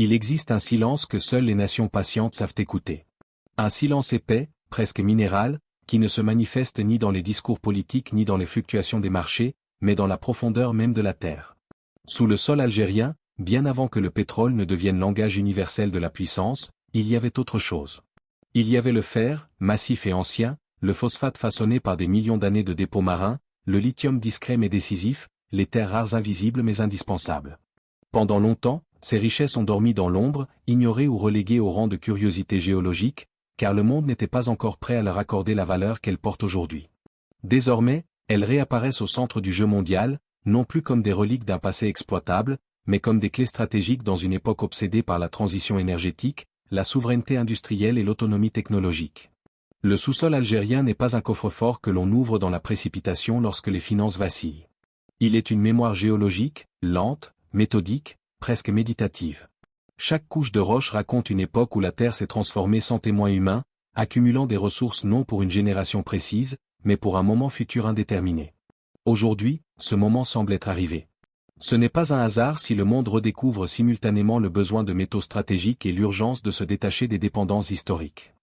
Il existe un silence que seules les nations patientes savent écouter. Un silence épais, presque minéral, qui ne se manifeste ni dans les discours politiques ni dans les fluctuations des marchés, mais dans la profondeur même de la terre. Sous le sol algérien, bien avant que le pétrole ne devienne langage universel de la puissance, il y avait autre chose. Il y avait le fer, massif et ancien, le phosphate façonné par des millions d'années de dépôts marins, le lithium discret mais décisif, les terres rares invisibles mais indispensables. Pendant longtemps, ces richesses ont dormi dans l'ombre, ignorées ou reléguées au rang de curiosité géologique, car le monde n'était pas encore prêt à leur accorder la valeur qu'elles portent aujourd'hui. Désormais, elles réapparaissent au centre du jeu mondial, non plus comme des reliques d'un passé exploitable, mais comme des clés stratégiques dans une époque obsédée par la transition énergétique, la souveraineté industrielle et l'autonomie technologique. Le sous-sol algérien n'est pas un coffre-fort que l'on ouvre dans la précipitation lorsque les finances vacillent. Il est une mémoire géologique, lente, méthodique, presque méditative. Chaque couche de roche raconte une époque où la Terre s'est transformée sans témoin humain, accumulant des ressources non pour une génération précise, mais pour un moment futur indéterminé. Aujourd'hui, ce moment semble être arrivé. Ce n'est pas un hasard si le monde redécouvre simultanément le besoin de métaux stratégiques et l'urgence de se détacher des dépendances historiques.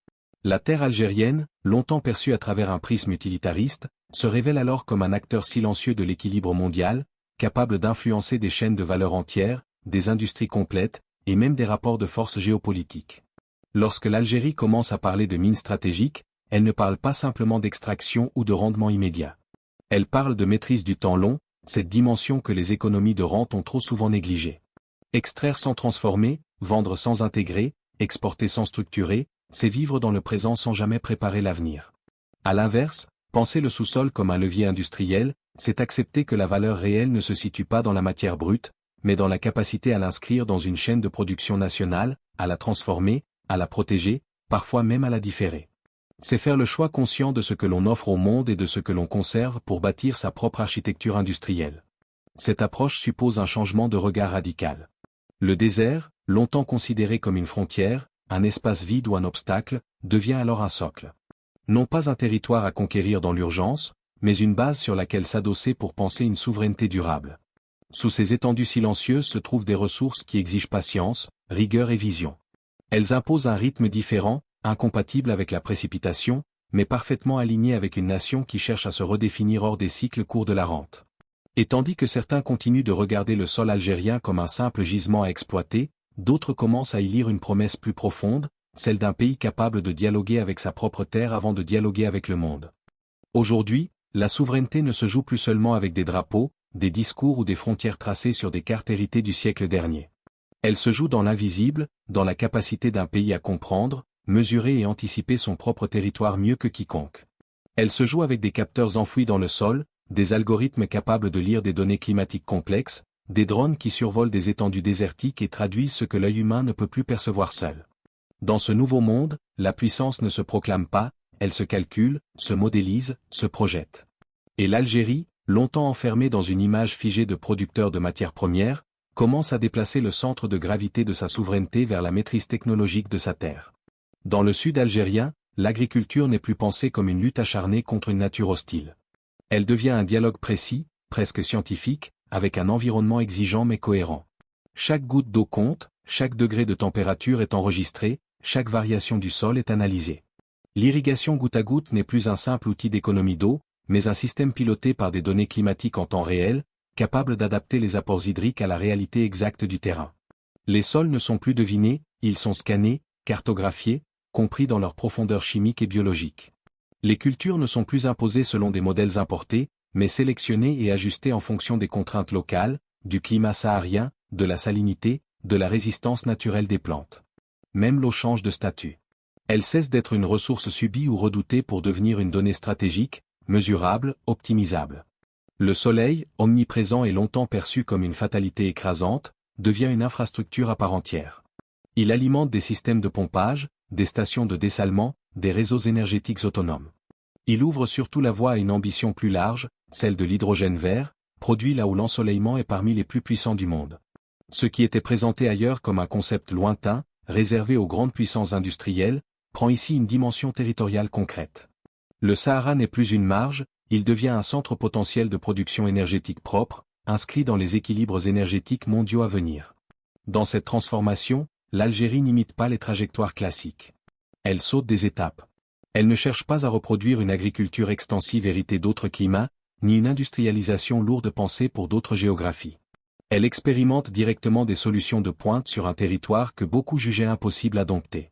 La terre algérienne, longtemps perçue à travers un prisme utilitariste, se révèle alors comme un acteur silencieux de l'équilibre mondial, capable d'influencer des chaînes de valeur entières, des industries complètes, et même des rapports de force géopolitiques. Lorsque l'Algérie commence à parler de mines stratégiques, elle ne parle pas simplement d'extraction ou de rendement immédiat. Elle parle de maîtrise du temps long, cette dimension que les économies de rente ont trop souvent négligée. Extraire sans transformer, vendre sans intégrer, exporter sans structurer, c'est vivre dans le présent sans jamais préparer l'avenir. À l'inverse, penser le sous-sol comme un levier industriel, c'est accepter que la valeur réelle ne se situe pas dans la matière brute, mais dans la capacité à l'inscrire dans une chaîne de production nationale, à la transformer, à la protéger, parfois même à la différer. C'est faire le choix conscient de ce que l'on offre au monde et de ce que l'on conserve pour bâtir sa propre architecture industrielle. Cette approche suppose un changement de regard radical. Le désert, longtemps considéré comme une frontière, un espace vide ou un obstacle, devient alors un socle. Non pas un territoire à conquérir dans l'urgence, mais une base sur laquelle s'adosser pour penser une souveraineté durable. Sous ces étendues silencieuses se trouvent des ressources qui exigent patience, rigueur et vision. Elles imposent un rythme différent, incompatible avec la précipitation, mais parfaitement aligné avec une nation qui cherche à se redéfinir hors des cycles courts de la rente. Et tandis que certains continuent de regarder le sol algérien comme un simple gisement à exploiter, d'autres commencent à y lire une promesse plus profonde, celle d'un pays capable de dialoguer avec sa propre terre avant de dialoguer avec le monde. Aujourd'hui, la souveraineté ne se joue plus seulement avec des drapeaux, des discours ou des frontières tracées sur des cartes héritées du siècle dernier. Elle se joue dans l'invisible, dans la capacité d'un pays à comprendre, mesurer et anticiper son propre territoire mieux que quiconque. Elle se joue avec des capteurs enfouis dans le sol, des algorithmes capables de lire des données climatiques complexes, des drones qui survolent des étendues désertiques et traduisent ce que l'œil humain ne peut plus percevoir seul. Dans ce nouveau monde, la puissance ne se proclame pas, elle se calcule, se modélise, se projette. Et l'Algérie, longtemps enfermée dans une image figée de producteur de matières premières, commence à déplacer le centre de gravité de sa souveraineté vers la maîtrise technologique de sa terre. Dans le sud algérien, l'agriculture n'est plus pensée comme une lutte acharnée contre une nature hostile. Elle devient un dialogue précis, presque scientifique, avec un environnement exigeant mais cohérent. Chaque goutte d'eau compte, chaque degré de température est enregistré, chaque variation du sol est analysée. L'irrigation goutte à goutte n'est plus un simple outil d'économie d'eau, mais un système piloté par des données climatiques en temps réel, capable d'adapter les apports hydriques à la réalité exacte du terrain. Les sols ne sont plus devinés, ils sont scannés, cartographiés, compris dans leur profondeur chimique et biologique. Les cultures ne sont plus imposées selon des modèles importés, mais sélectionnées et ajustées en fonction des contraintes locales, du climat saharien, de la salinité, de la résistance naturelle des plantes. Même l'eau change de statut. Elle cesse d'être une ressource subie ou redoutée pour devenir une donnée stratégique, mesurable, optimisable. Le soleil, omniprésent et longtemps perçu comme une fatalité écrasante, devient une infrastructure à part entière. Il alimente des systèmes de pompage, des stations de dessalement, des réseaux énergétiques autonomes. Il ouvre surtout la voie à une ambition plus large, celle de l'hydrogène vert, produit là où l'ensoleillement est parmi les plus puissants du monde. Ce qui était présenté ailleurs comme un concept lointain, réservé aux grandes puissances industrielles, prend ici une dimension territoriale concrète. Le Sahara n'est plus une marge, il devient un centre potentiel de production énergétique propre, inscrit dans les équilibres énergétiques mondiaux à venir. Dans cette transformation, l'Algérie n'imite pas les trajectoires classiques. Elle saute des étapes. Elle ne cherche pas à reproduire une agriculture extensive héritée d'autres climats, ni une industrialisation lourde pensée pour d'autres géographies. Elle expérimente directement des solutions de pointe sur un territoire que beaucoup jugeaient impossible à dompter.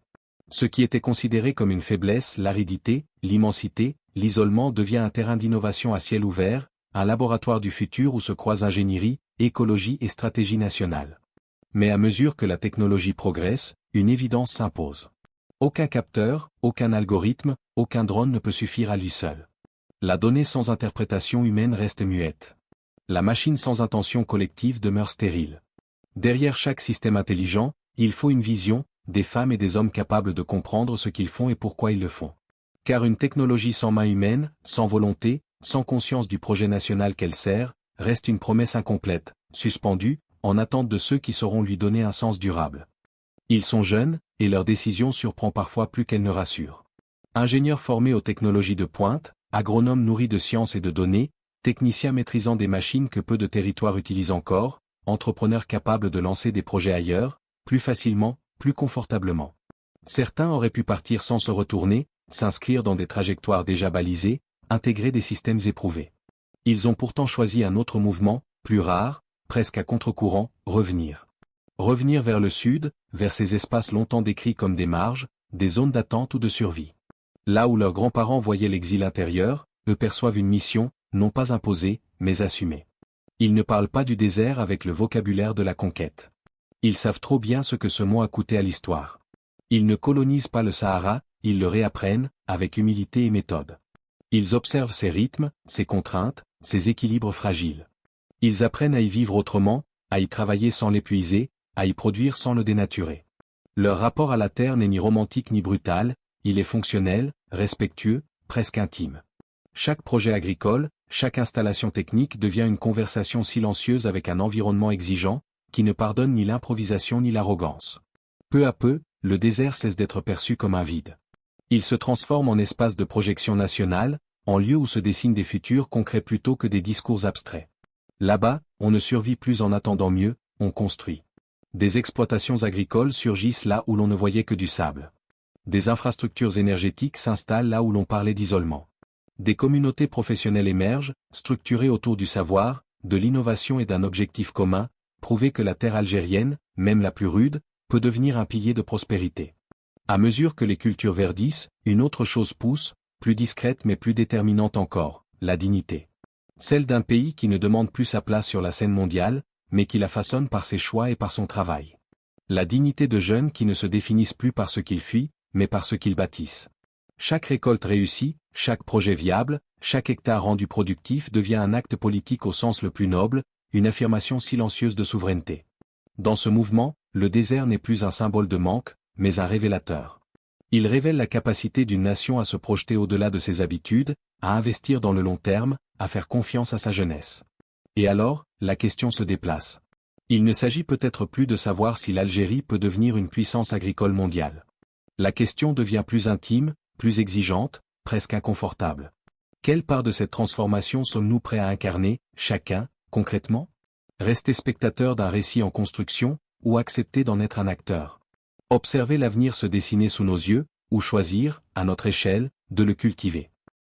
Ce qui était considéré comme une faiblesse, l'aridité, l'immensité, l'isolement devient un terrain d'innovation à ciel ouvert, un laboratoire du futur où se croisent ingénierie, écologie et stratégie nationale. Mais à mesure que la technologie progresse, une évidence s'impose. Aucun capteur, aucun algorithme, aucun drone ne peut suffire à lui seul. La donnée sans interprétation humaine reste muette. La machine sans intention collective demeure stérile. Derrière chaque système intelligent, il faut une vision, des femmes et des hommes capables de comprendre ce qu'ils font et pourquoi ils le font. Car une technologie sans main humaine, sans volonté, sans conscience du projet national qu'elle sert, reste une promesse incomplète, suspendue, en attente de ceux qui sauront lui donner un sens durable. Ils sont jeunes, et leur décision surprend parfois plus qu'elle ne rassure. Ingénieurs formés aux technologies de pointe, agronomes nourris de sciences et de données, techniciens maîtrisant des machines que peu de territoires utilisent encore, entrepreneurs capables de lancer des projets ailleurs, plus facilement, plus confortablement. Certains auraient pu partir sans se retourner, s'inscrire dans des trajectoires déjà balisées, intégrer des systèmes éprouvés. Ils ont pourtant choisi un autre mouvement, plus rare, presque à contre-courant, revenir. Revenir vers le sud, vers ces espaces longtemps décrits comme des marges, des zones d'attente ou de survie. Là où leurs grands-parents voyaient l'exil intérieur, eux perçoivent une mission, non pas imposée, mais assumée. Ils ne parlent pas du désert avec le vocabulaire de la conquête. Ils savent trop bien ce que ce mot a coûté à l'histoire. Ils ne colonisent pas le Sahara, ils le réapprennent, avec humilité et méthode. Ils observent ses rythmes, ses contraintes, ses équilibres fragiles. Ils apprennent à y vivre autrement, à y travailler sans l'épuiser, à y produire sans le dénaturer. Leur rapport à la terre n'est ni romantique ni brutal, il est fonctionnel, respectueux, presque intime. Chaque projet agricole, chaque installation technique devient une conversation silencieuse avec un environnement exigeant, qui ne pardonne ni l'improvisation ni l'arrogance. Peu à peu, le désert cesse d'être perçu comme un vide. Il se transforme en espace de projection nationale, en lieu où se dessinent des futurs concrets plutôt que des discours abstraits. Là-bas, on ne survit plus en attendant mieux, on construit. Des exploitations agricoles surgissent là où l'on ne voyait que du sable. Des infrastructures énergétiques s'installent là où l'on parlait d'isolement. Des communautés professionnelles émergent, structurées autour du savoir, de l'innovation et d'un objectif commun, prouver que la terre algérienne, même la plus rude, peut devenir un pilier de prospérité. À mesure que les cultures verdissent, une autre chose pousse, plus discrète mais plus déterminante encore, la dignité. Celle d'un pays qui ne demande plus sa place sur la scène mondiale, mais qui la façonne par ses choix et par son travail. La dignité de jeunes qui ne se définissent plus par ce qu'ils fuient, mais par ce qu'ils bâtissent. Chaque récolte réussie, chaque projet viable, chaque hectare rendu productif devient un acte politique au sens le plus noble, une affirmation silencieuse de souveraineté. Dans ce mouvement, le désert n'est plus un symbole de manque, mais un révélateur. Il révèle la capacité d'une nation à se projeter au-delà de ses habitudes, à investir dans le long terme, à faire confiance à sa jeunesse. Et alors, la question se déplace. Il ne s'agit peut-être plus de savoir si l'Algérie peut devenir une puissance agricole mondiale. La question devient plus intime, plus exigeante, presque inconfortable. Quelle part de cette transformation sommes-nous prêts à incarner, chacun, concrètement? Rester spectateur d'un récit en construction, ou accepter d'en être un acteur? Observer l'avenir se dessiner sous nos yeux, ou choisir, à notre échelle, de le cultiver.